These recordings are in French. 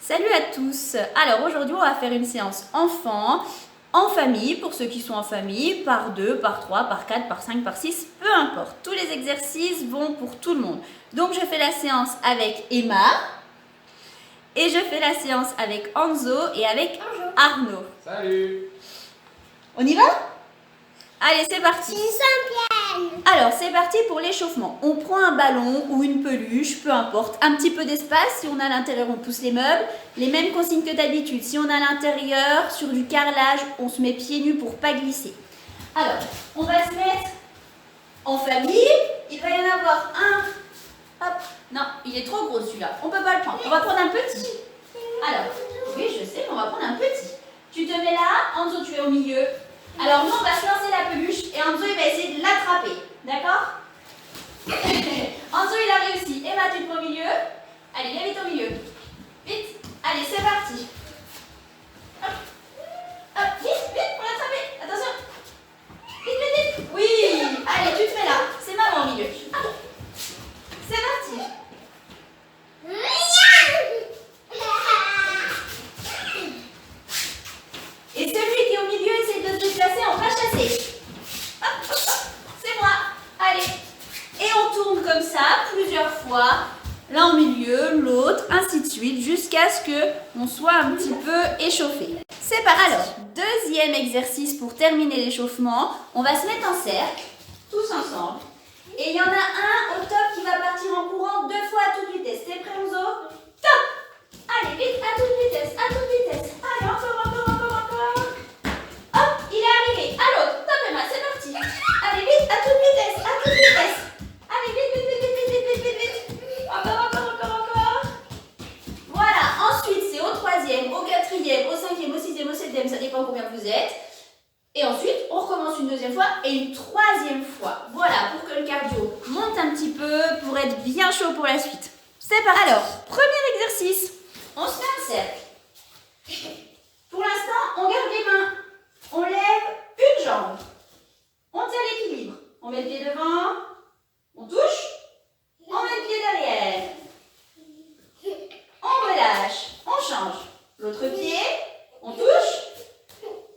Salut à tous. Alors aujourd'hui on va faire une séance enfant, en famille, pour ceux qui sont en famille, par 2, par 3, par 4, par 5, par 6, peu importe. Tous les exercices vont pour tout le monde. Donc je fais la séance avec Emma et je fais la séance avec Anzo et avec Arnaud. Salut. On y va? Allez, c'est parti. Alors, c'est parti pour l'échauffement. On prend un ballon ou une peluche, peu importe, un petit peu d'espace. Si on a à l'intérieur, on pousse les meubles. Les mêmes consignes que d'habitude. Si on a à l'intérieur, sur du carrelage, on se met pieds nus pour pas glisser. Alors, on va se mettre en famille. Il va y en avoir un. Hop. Non, il est trop gros celui-là. On peut pas le prendre. On va prendre un petit. Alors, oui, je sais, mais on va prendre un petit. Tu te mets là, Anzo, tu es au milieu. Alors nous, on va se lancer la peluche et Anzo, il va essayer de l'attraper. D'accord? Anzo, il a réussi. Emma, tu te mets au milieu. Allez, viens vite au milieu. Vite. Allez, c'est parti. Hop. Hop, vite, vite, pour l'attraper. Attention. Vite, vite, vite. Oui. Allez, tu te mets là. C'est maman au milieu. Allez. C'est parti. Et celui qui est au milieu essaie de se déplacer en pas chassé. Hop, hop, hop, c'est moi. Allez. Et on tourne comme ça plusieurs fois. L'un au milieu, l'autre, ainsi de suite, jusqu'à ce qu'on soit un petit peu échauffé. C'est parti. Alors, deuxième exercice pour terminer l'échauffement. On va se mettre en cercle, tous ensemble. Et il y en a un au top qui va partir en courant 2 fois à toute vitesse. T'es prêt, Anzo? Top. Allez, vite, à toute vitesse, à toute vitesse. Allez, encore. Hop, il est arrivé. À l'autre. Top, Emma, c'est parti. Allez, vite, à toute vitesse, à toute vitesse. Allez, vite. Encore. Voilà, ensuite, c'est au 3e, au 4e, au 5e, au 6e, au 7e, ça dépend combien vous êtes. Et ensuite, on recommence une 2e fois et une 3e fois. Voilà, pour que le cardio monte un petit peu, pour être bien chaud pour la suite. C'est parti. Alors, premier exercice. On se met en cercle. Pour l'instant, on garde les mains. On lève une jambe. On tient l'équilibre. On met le pied devant. On touche. On met le pied derrière. On relâche. On change. L'autre pied. On touche.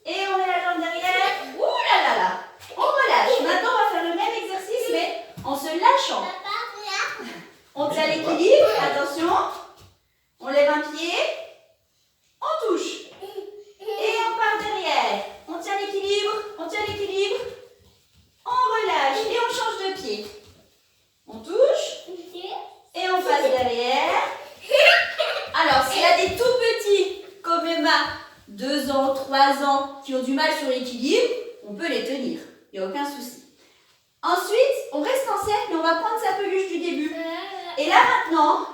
Et on met la jambe derrière. Ouh là là là. On relâche. Maintenant, on va faire le même exercice, mais en se lâchant. On tient l'équilibre. Attention. On lève un pied. On touche. Et on part derrière. On tient l'équilibre. On relâche. Et on change de pied. On touche. Et on passe derrière. Alors, s'il y a des tout petits, comme Emma, 2 ans, 3 ans, qui ont du mal sur l'équilibre, on peut les tenir. Il n'y a aucun souci. Ensuite, on reste en cercle et on va prendre sa peluche du début. Et là, maintenant,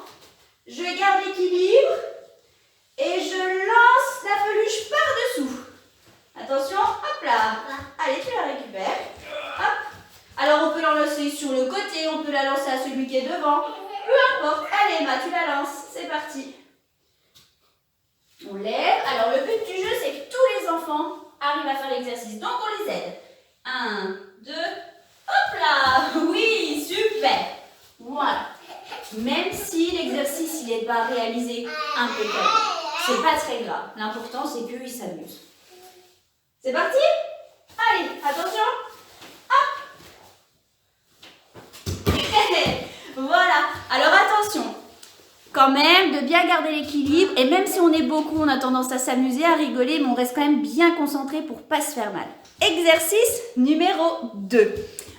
je garde l'équilibre et je lance la peluche par-dessous. Attention, hop là. Allez, tu la récupères. Hop. Alors, on peut la lancer sur le côté, on peut la lancer à celui qui est devant. Peu importe. Allez, Emma, tu la lances. C'est parti. On lève. Alors, le but du jeu, c'est que tous les enfants arrivent à faire l'exercice. Donc, on les aide. 1, 2, hop là. Oui, super. Voilà. Même si l'exercice, il n'est pas réalisé impeccable. C'est pas très grave. L'important, c'est qu'ils s'amusent. C'est parti? Allez, attention. Hop. Voilà. Alors, attention. Quand même, de bien garder l'équilibre. Et même si on est beaucoup, on a tendance à s'amuser, à rigoler, mais on reste quand même bien concentré pour pas se faire mal. Exercice numéro 2.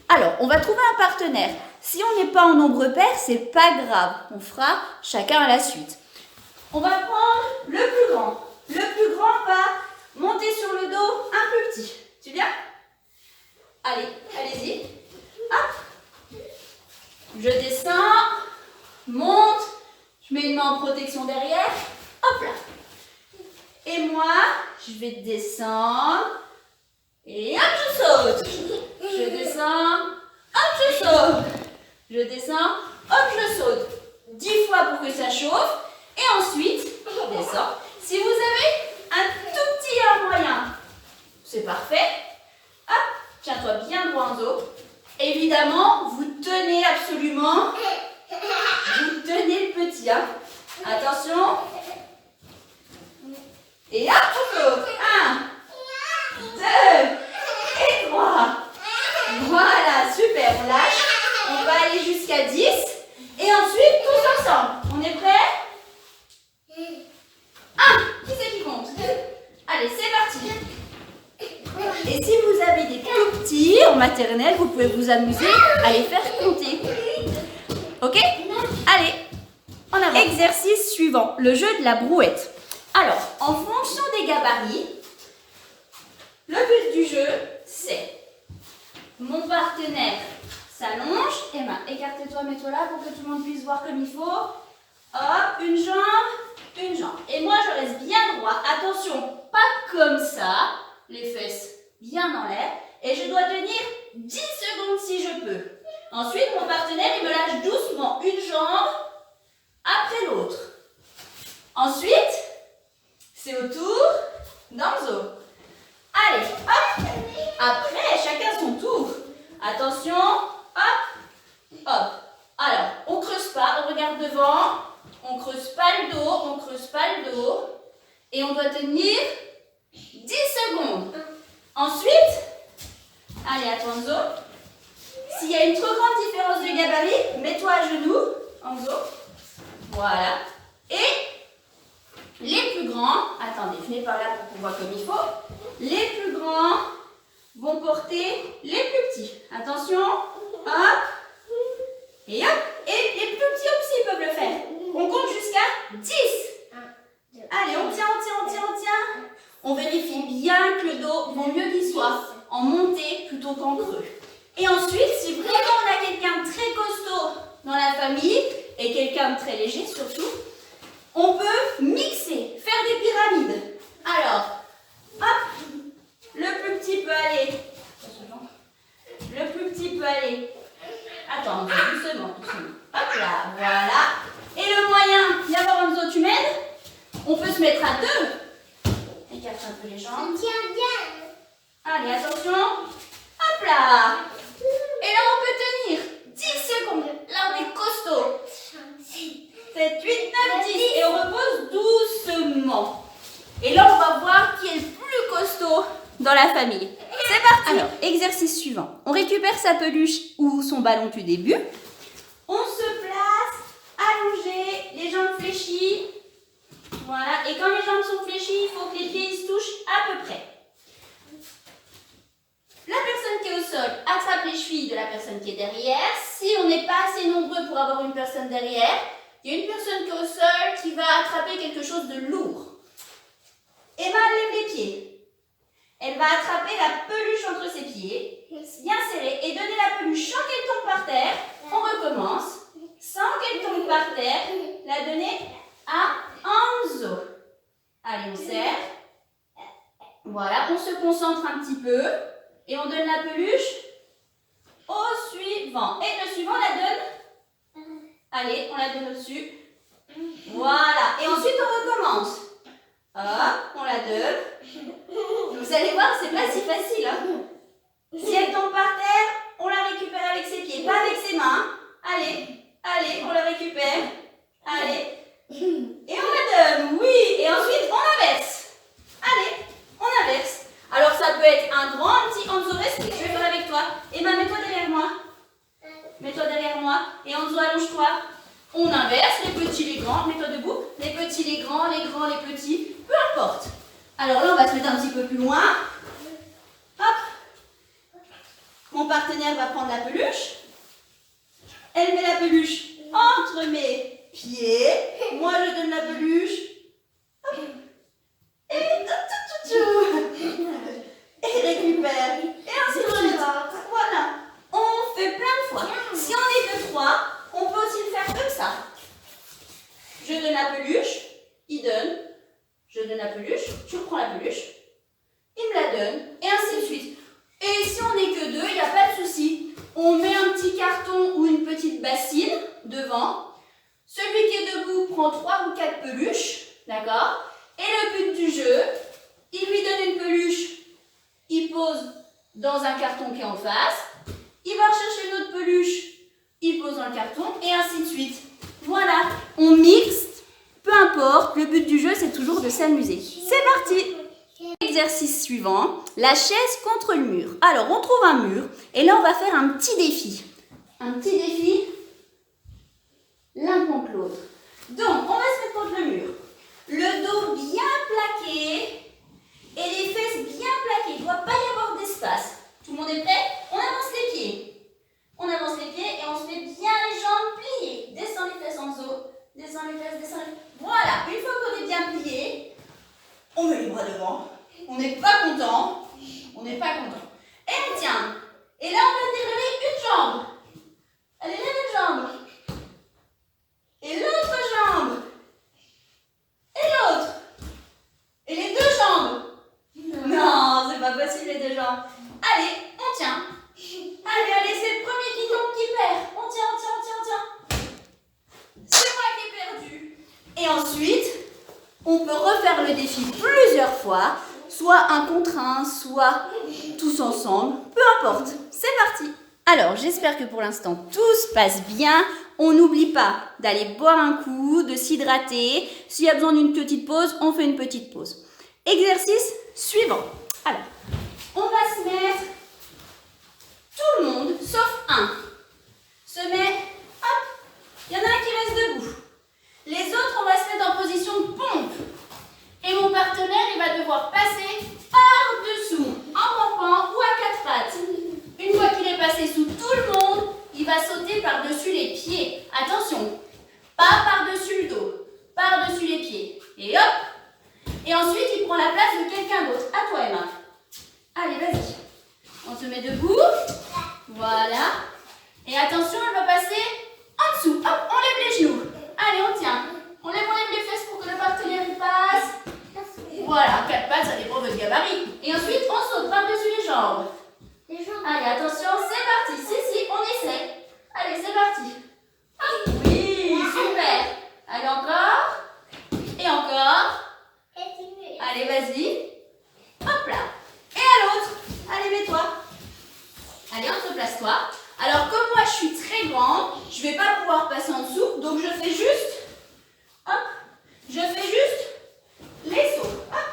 Alors, on va trouver un partenaire. Si on n'est pas en nombre pair, c'est pas grave. On fera chacun à la suite. On va prendre le plus grand. Le plus grand va monter sur le dos un plus petit. Tu viens? Allez, allez-y. Hop. Je descends. Monte. Je mets une main en protection derrière. Hop là. Et moi, je vais descendre. Et hop, je saute. Je descends. Hop, je saute. Je descends. Hop, je saute. 10 fois pour que ça chauffe. Et ensuite, je descends. Si vous avez un tout petit yain moyen, c'est parfait. Hop, tiens-toi bien droit en dos. Évidemment, vous tenez absolument. Vous tenez le petit. Hein. Attention. Et hop, on saute. 1, 2 et 3. Voilà, super. On lâche. On va aller jusqu'à 10. Et ensuite, tous ensemble. On est prêts? 1. Qui c'est qui compte? Allez, c'est parti. Et si vous avez des tout petits en maternelle, vous pouvez vous amuser à les faire compter. Ok? Allez, en avant. Exercice suivant, le jeu de la brouette. Alors, en fonction des gabarits, le but du jeu, c'est mon partenaire s'allonge. Emma, écarte-toi, mets-toi là pour que tout le monde puisse voir comme il faut. Hop, une jambe, une jambe. Et moi, je reste bien droit. Attention, pas comme ça, les fesses bien en l'air. Et je dois tenir 10 secondes si je peux. Ensuite, mon partenaire, il me lâche doucement une jambe après l'autre. Ensuite, c'est au tour d'Enzo. Allez, hop. Après, chacun son tour. Attention, hop, hop. Alors, on creuse pas, on regarde devant. On creuse pas le dos, on creuse pas le dos. Et on doit tenir 10 secondes. Ensuite, allez, à toi, Enzo. S'il y a une trop grande différence de gabarit, mets-toi à genoux, Enzo. Voilà. Et les plus grands, attendez, venez par là pour pouvoir comme il faut. Les plus grands vont porter les plus petits. Attention, hop, et hop. Et les plus petits aussi peuvent le faire. On compte jusqu'à 10. Allez, on tient, on tient, on tient, on tient. On vérifie bien que le dos, vaut mieux qu'il soit en montée plutôt qu'en creux. Et ensuite, si vraiment on a quelqu'un de très costaud dans la famille, et quelqu'un de très léger surtout, on peut mixer, faire des pyramides. Alors, hop, le plus petit peut aller. Le plus petit peut aller. Attends, doucement, doucement. Hop là, voilà. Et le moyen, viens voir Enzo, tu m'aides? On peut se mettre à deux. Écarte un peu les jambes. Allez, attention. Hop là. Et là, on peut tenir 10 secondes. Là, on est costaud. 7, 8, 9, 10. Et on repose doucement. Et là, on va voir qui est le plus costaud dans la famille. C'est parti. Alors, exercice suivant. On récupère sa peluche ou son ballon du début. On se place allongé, les jambes fléchies. Voilà. Et quand les jambes sont fléchies, il faut que les pieds se touchent à peu près. La personne qui est au sol attrape les chevilles de la personne qui est derrière. Si on n'est pas assez nombreux pour avoir une personne derrière, il y a une personne qui est au sol qui va attraper quelque chose de lourd. Emma lève les pieds. Elle va attraper la peluche entre ses pieds, bien serrée, et donner la peluche sans qu'elle tombe par terre. On recommence. Sans qu'elle tombe par terre, la donner à Enzo. Allez, on serre. Voilà, on se concentre un petit peu. Et on donne la peluche au suivant. Et le suivant, on la donne. Allez, on la donne au-dessus. Voilà. Et ensuite, on recommence. Hop, on la donne. Vous allez voir, c'est pas si facile. Hein. Si elle tombe par terre, on la récupère avec ses pieds, pas avec ses mains. Allez, allez, on la récupère. Allez. Et on la donne, oui. Et ensuite, on inverse. Allez, on inverse. Alors, ça peut être un grand, un petit. Enzo, reste. Je vais faire avec toi. Emma, mets-toi derrière moi. Mets-toi derrière moi. Et Enzo, allonge-toi. On inverse, les petits, les grands. Mets-toi debout. Les petits, les grands, les petits. Peu importe. Alors là, on va se mettre un petit peu plus loin. Hop. Mon partenaire va prendre la peluche. Elle met la peluche entre mes pieds. Moi, je donne la peluche. Hop. Et récupère. Et ainsi de suite. Voilà. On fait plein de fois. Si on est que 3, on peut aussi le faire comme ça. Je donne la peluche. Il donne. Je donne la peluche. Tu reprends la peluche. Il me la donne. Et ainsi de suite. Et si on n'est que 2, il n'y a pas de souci. On met un petit carton ou une petite bassine devant. Celui qui est debout prend 3 ou 4 peluches. D'accord? Et le but du jeu, il lui donne une peluche. Il pose dans un carton qui est en face. Il va rechercher une autre peluche. Il pose dans le carton. Et ainsi de suite. Voilà. On mixe. Peu importe. Le but du jeu, c'est toujours de s'amuser. C'est parti! exercice suivant, la chaise contre le mur. Alors, on trouve un mur et là, on va faire un petit défi. Un petit défi, l'un contre l'autre. Donc, on va se mettre contre le mur. Le dos bien plaqué et les fesses bien plaquées. Il ne doit pas y avoir d'espace. Tout le monde est prêt? On avance les pieds. On avance les pieds et on se met bien les jambes pliées. Descends les fesses en dessous. Descends les fesses, descends les fesses. Voilà, une fois qu'on est bien plié, on met les bras devant. On n'est pas content. On n'est pas content. Et on tient. Et là, on va dérouler une jambe. Allez, lève une jambe. Et l'autre jambe. Et l'autre. Et les deux jambes. Non, c'est pas possible les deux jambes. Allez, on tient. Allez, c'est le premier qui tombe qui perd. On tient, on tient, on tient, on tient. C'est moi qui ai perdu. Et ensuite, on peut refaire le défi plusieurs fois. Soit un contre un, soit tous ensemble. Peu importe. C'est parti. Alors, j'espère que pour l'instant, tout se passe bien. On n'oublie pas d'aller boire un coup, de s'hydrater. S'il y a besoin d'une petite pause, on fait une petite pause. Exercice suivant. Alors, on va se mettre, tout le monde, sauf un, se met, hop, il y en a un qui reste debout. Les autres, on va se mettre en position de pompe. Et mon partenaire, il va devoir passer par-dessous, en rampant ou à quatre pattes. Une fois qu'il est passé sous tout le monde, il va sauter par-dessus les pieds. Attention, pas par-dessus le dos, par-dessus les pieds. Et hop! Et ensuite, il prend la place de quelqu'un d'autre. À toi, Emma. Allez, vas-y. On se met debout. Voilà. Et attention, elle va passer en dessous. Hop, on lève les genoux. Allez, on tient. On lève les fesses pour que le partenaire y passe. Voilà, quatre pattes, ça dépend de votre gabarit. Et ensuite, on saute par-dessus les jambes. Allez, attention, c'est parti. Si, on essaie. Allez, c'est parti. Hop. Oui, super. Allez, encore. Et encore. Allez, vas-y. Hop là. Et à l'autre. Allez, mets-toi. Allez, on se place-toi. Alors, comme moi, je suis très grande, je ne vais pas pouvoir passer en dessous. Donc, je fais juste... Hop. Je fais juste les sauts. Hop,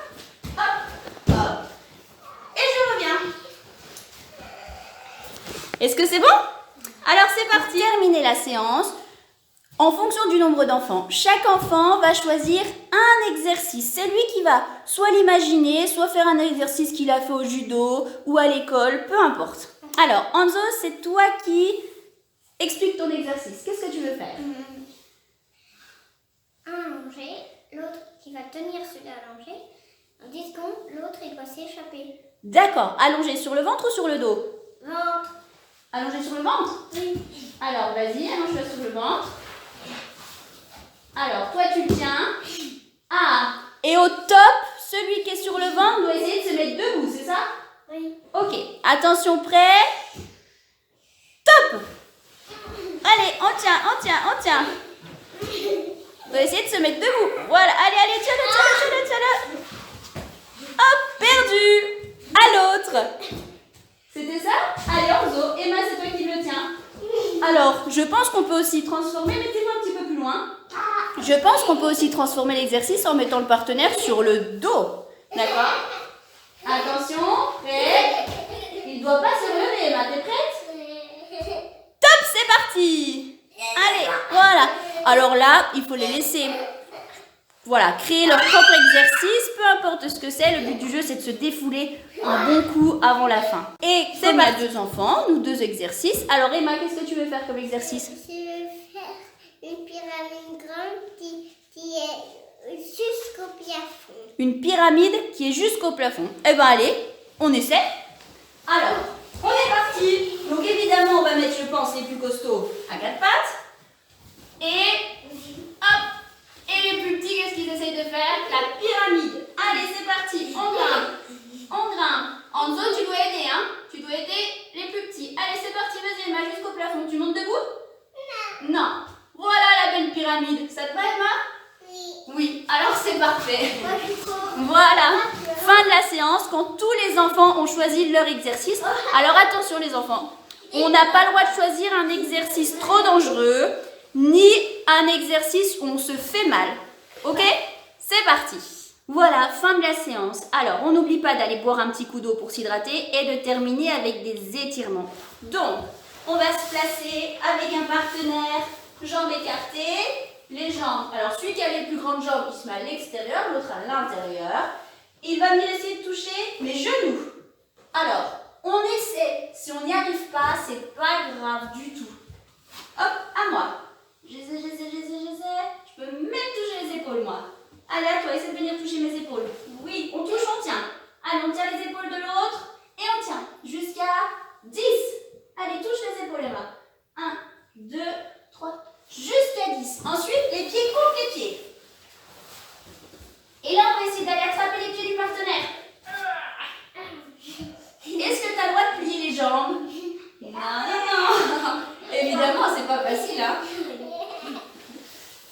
hop, hop. Et je reviens. Est-ce que c'est bon? Alors, c'est parti. Terminer la séance. En fonction du nombre d'enfants, chaque enfant va choisir un exercice. C'est lui qui va soit l'imaginer, soit faire un exercice qu'il a fait au judo ou à l'école, peu importe. Alors, Anzo, c'est toi qui explique ton exercice. Qu'est-ce que tu veux faire? Un allongé, l'autre qui va tenir celui allongé. En 10 secondes, l'autre il doit s'échapper. D'accord. Allongé sur le ventre ou sur le dos? Ventre. Allongé sur le ventre? Oui. Alors, vas-y, allonge-toi sur le ventre. Alors, toi, tu le tiens. Ah, et au top, celui qui est sur le ventre doit essayer de se mettre debout, c'est ça? Oui. Ok, attention, prêt? Top! Allez, on tient. On doit essayer de se mettre debout. Voilà, allez, tiens-le. Hop, perdu! À l'autre. C'était ça? Allez, Orzo, Emma, c'est toi qui le tiens. Alors, je pense qu'on peut aussi transformer, mettez-moi un petit peu plus loin. Je pense qu'on peut aussi transformer l'exercice en mettant le partenaire sur le dos. D'accord? Attention, prêt? Il ne doit pas se lever, Emma, t'es prête? Top, c'est parti! Allez, voilà. Alors là, il faut les laisser, voilà, créer leur propre exercice, peu importe ce que c'est. Le but du jeu, c'est de se défouler un bon coup avant la fin. Et comme il y a deux enfants, nous deux exercices. Alors Emma, qu'est-ce que tu veux faire comme exercice? Je vais faire une pyramide grande qui est jusqu'au plafond. Une pyramide qui est jusqu'au plafond. Eh ben allez, on essaie. Alors, on est parti. Donc évidemment, on va mettre, je pense, les plus costauds à quatre pattes. Et hop. Et les plus petits, qu'est-ce qu'ils essayent de faire? La pyramide. Allez, c'est parti. On grimpe. Anzo, tu dois aider, hein? Tu dois aider les plus petits. Allez, c'est parti. Vas-y, Emma, jusqu'au plafond. Tu montes debout? Non. Voilà la belle pyramide. Ça te va, Emma? Oui. Oui. Alors, c'est parfait. Moi, je suis trop... Voilà. Fin de la séance, quand tous les enfants ont choisi leur exercice. Alors, attention, les enfants. On n'a pas le droit de choisir un exercice trop dangereux, ni un exercice où on se fait mal. Ok? C'est parti. Voilà, fin de la séance. Alors, on n'oublie pas d'aller boire un petit coup d'eau pour s'hydrater et de terminer avec des étirements. Donc, on va se placer avec un partenaire, jambes écartées, les jambes. Alors, celui qui a les plus grandes jambes, il se met à l'extérieur, l'autre à l'intérieur. Il va venir essayer de toucher mes genoux. Alors, on essaie. Si on n'y arrive pas, c'est pas grave du tout. Hop, à moi. J'essaie. Je peux même toucher les épaules, moi. Allez, à toi, essaie de venir toucher mes épaules. Oui, on touche, on tient. Allez, on tient les épaules de l'autre et on tient jusqu'à 10. Allez, touche les épaules, Emma. 1, 2, 3, jusqu'à 10. Ensuite, les pieds contre les pieds. Et là, on va essayer d'aller attraper les pieds du partenaire. Est-ce que tu as le droit de plier les jambes? Non. Évidemment, c'est pas facile, hein.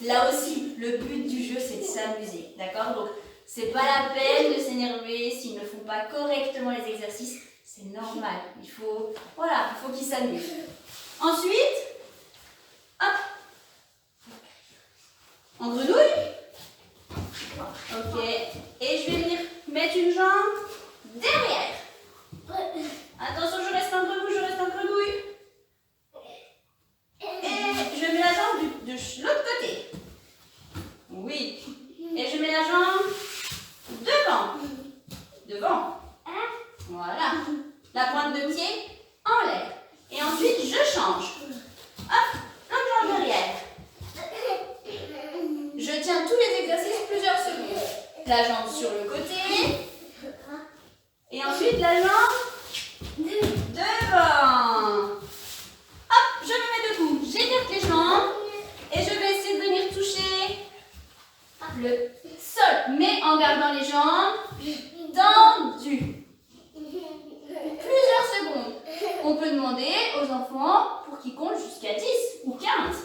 Là aussi, le but du jeu, c'est de s'amuser, d'accord? Donc, c'est pas la peine de s'énerver s'ils ne font pas correctement les exercices. C'est normal. Il faut qu'ils s'amusent. Ensuite, hop, en grenouille. Ok. Et je vais venir mettre une jambe derrière. Attention, je reste en grenouille, Et je mets la jambe de l'autre côté. Oui. Et je mets la jambe devant. Voilà. La pointe de pied en l'air. Et ensuite, je change. Hop, l'autre jambe derrière. Je tiens tous les exercices plusieurs secondes. La jambe sur le côté. Et ensuite, la jambe devant. Hop, je me mets debout. J'écarte les jambes. Et je vais essayer de venir toucher le sol. Mais en gardant les jambes tendues. Plusieurs secondes. On peut demander aux enfants pour qu'ils comptent jusqu'à 10 ou 15.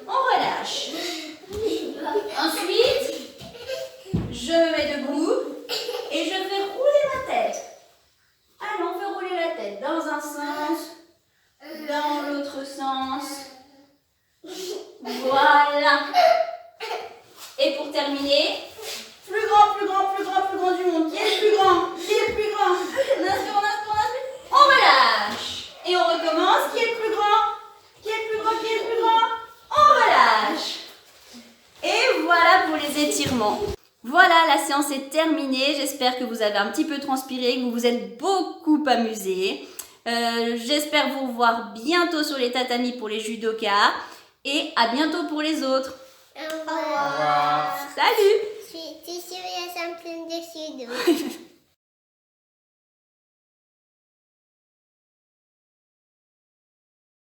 On relâche. Ensuite, je me mets debout et je fais rouler ma tête. Allez, on fait rouler la tête dans un sens, dans l'autre sens. Voilà. Et pour terminer, plus grand du monde. Qui est le plus grand? On inspire. On relâche. Et on recommence. Qui est le plus grand? On relâche. Et voilà pour les étirements. Voilà, la séance est terminée. J'espère que vous avez un petit peu transpiré, que vous vous êtes beaucoup amusés. J'espère vous revoir bientôt sur les tatamis pour les judokas. Et à bientôt pour les autres. Au revoir. Salut. Je suis sur la champion de judo.